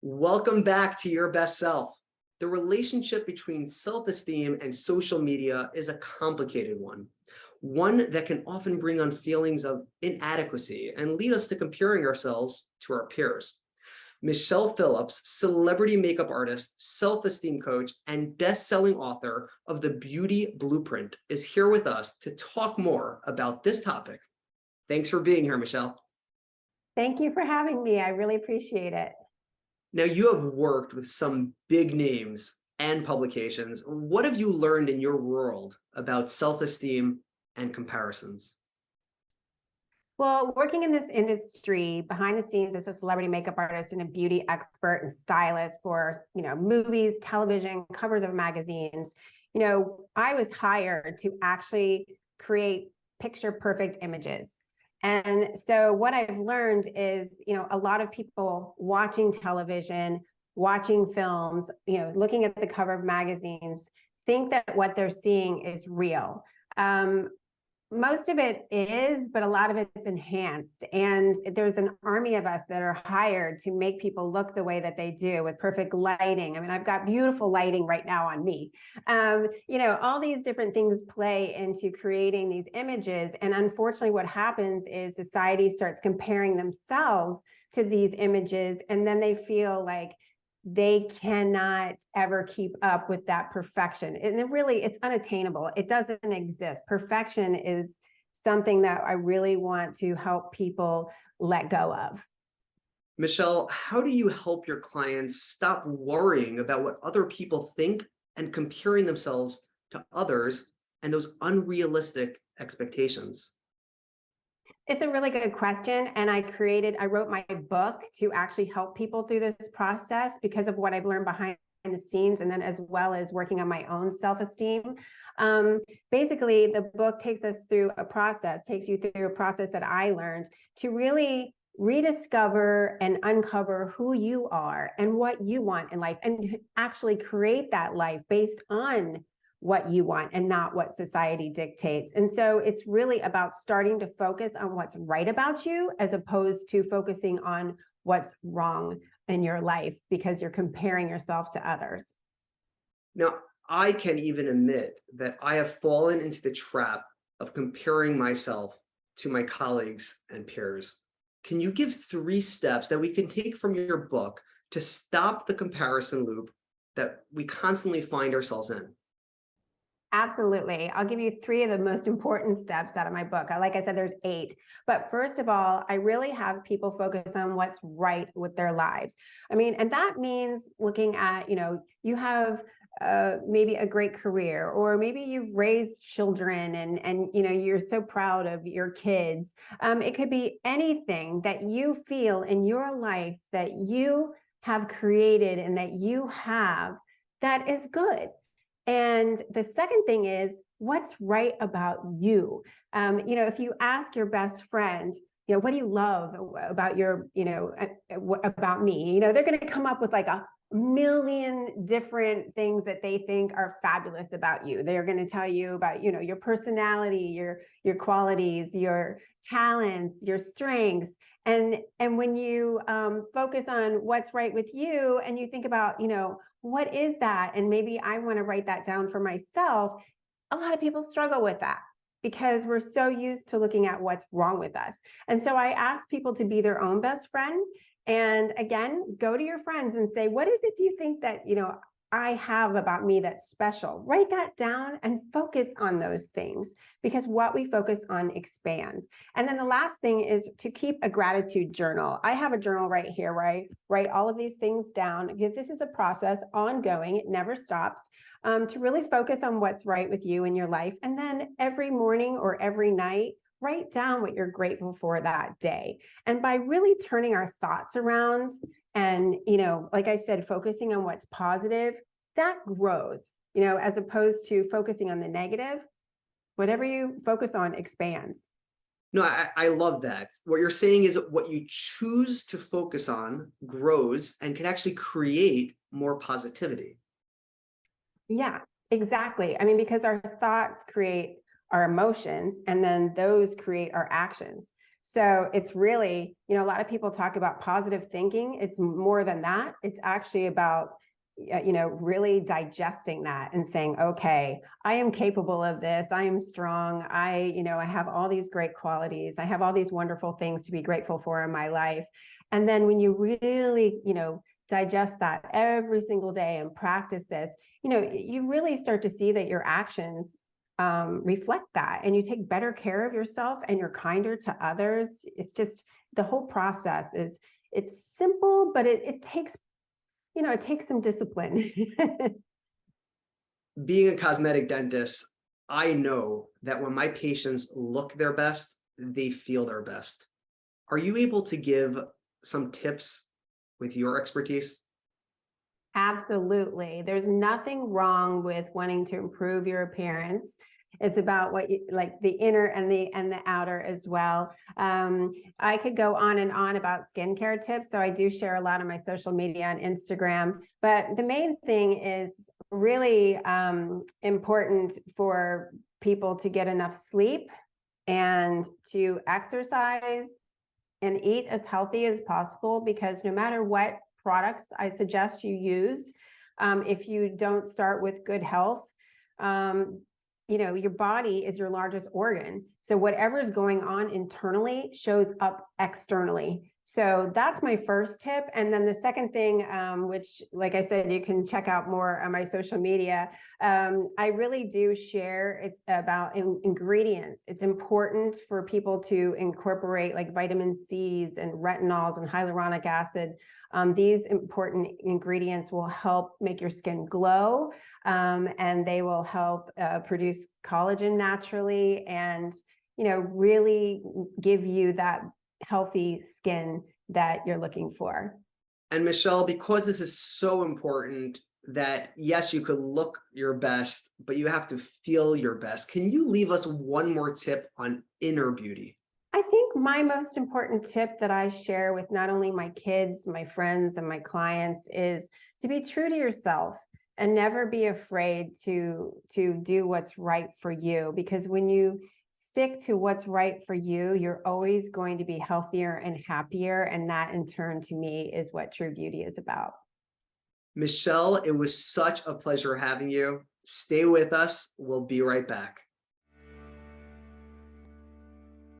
Welcome back to Your Best Self. The relationship between self-esteem and social media is a complicated one that can often bring on feelings of inadequacy and lead us to comparing ourselves to our peers. Michelle Phillips, celebrity makeup artist, self-esteem coach, and best-selling author of The Beauty Blueprint, is here with us to talk more about this topic. Thanks for being here, Michelle. Thank you for having me. I really appreciate it. Now, you have worked with some big names and publications. What have you learned in your world about self-esteem and comparisons? Well, working in this industry behind the scenes as a celebrity makeup artist and a beauty expert and stylist for, movies, television, covers of magazines, I was hired to actually create picture perfect images. And so what I've learned is, a lot of people watching television, watching films, looking at the cover of magazines, think that what they're seeing is real. Most of it is, but a lot of it's enhanced. And there's an army of us that are hired to make people look the way that they do with perfect lighting. I mean, I've got beautiful lighting right now on me. All these different things play into creating these images. And unfortunately, what happens is society starts comparing themselves to these images, and then they feel like they cannot ever keep up with that perfection. And it's unattainable. It doesn't exist. Perfection is something that I really want to help people let go of. Michelle, how do you help your clients stop worrying about what other people think and comparing themselves to others and those unrealistic expectations? It's a really good question. And I wrote my book to actually help people through this process because of what I've learned behind the scenes, and then as well as working on my own self-esteem. Basically, the book takes you through a process that I learned to really rediscover and uncover who you are and what you want in life, and actually create that life based on what you want and not what society dictates. And so it's really about starting to focus on what's right about you as opposed to focusing on what's wrong in your life because you're comparing yourself to others. Now, I can even admit that I have fallen into the trap of comparing myself to my colleagues and peers. Can you give 3 steps that we can take from your book to stop the comparison loop that we constantly find ourselves in? Absolutely. I'll give you 3 of the most important steps out of my book. Like I said, there's 8. But first of all, I really have people focus on what's right with their lives. And that means looking at, you have maybe a great career, or maybe you've raised children and you're so proud of your kids. It could be anything that you feel in your life that you have created and that you have that is good. And the second thing is, what's right about you? If you ask your best friend, what do you love about about me? They're going to come up with like a million different things that they think are fabulous about you. They're going to tell you about, your personality, your qualities, your talents, your strengths. And when you focus on what's right with you and you think about, what is that? And maybe I want to write that down for myself. A lot of people struggle with that because we're so used to looking at what's wrong with us. And so I ask people to be their own best friend. And again, go to your friends and say, what is it do you think that, I have about me that's special? Write that down and focus on those things, because what we focus on expands. And then the last thing is to keep a gratitude journal. I have a journal right here where I write all of these things down, because this is a process ongoing. It never stops, to really focus on what's right with you in your life. And then every morning or every night, write down what you're grateful for that day. And by really turning our thoughts around and, like I said, focusing on what's positive, that grows, as opposed to focusing on the negative. Whatever you focus on expands. No, I love that. What you're saying is that what you choose to focus on grows and can actually create more positivity. Yeah, exactly. Because our thoughts create our emotions, and then those create our actions. So it's really, a lot of people talk about positive thinking. It's more than that. It's actually about, really digesting that and saying, okay, I am capable of this. I am strong. I have all these great qualities. I have all these wonderful things to be grateful for in my life. And then when you really, digest that every single day and practice this, you really start to see that your actions reflect that, and you take better care of yourself and you're kinder to others. It's just, the whole process it's simple, but it takes, it takes some discipline. Being a cosmetic dentist, I know that when my patients look their best, they feel their best. Are you able to give some tips with your expertise? Absolutely. There's nothing wrong with wanting to improve your appearance. It's about what you like, the inner and the outer as well. I could go on and on about skincare tips. So I do share a lot on my social media and Instagram. But the main thing is really important for people to get enough sleep and to exercise and eat as healthy as possible, because no matter what products I suggest you use, if you don't start with good health, your body is your largest organ. So whatever's going on internally shows up externally. So that's my first tip. And then the second thing, which, like I said, you can check out more on my social media. I really do share, it's about ingredients. It's important for people to incorporate like vitamin C's and retinols and hyaluronic acid. These important ingredients will help make your skin glow, and they will help produce collagen naturally, and really give you that healthy skin that you're looking for. And Michelle, because this is so important, that yes, you could look your best, but you have to feel your best. Can you leave us one more tip on inner beauty? I think my most important tip that I share with not only my kids, my friends, and my clients is to be true to yourself and never be afraid to do what's right for you. Because when you stick to what's right for you, you're always going to be healthier and happier. And that in turn, to me, is what true beauty is about. Michelle, it was such a pleasure having you. Stay with us. We'll be right back.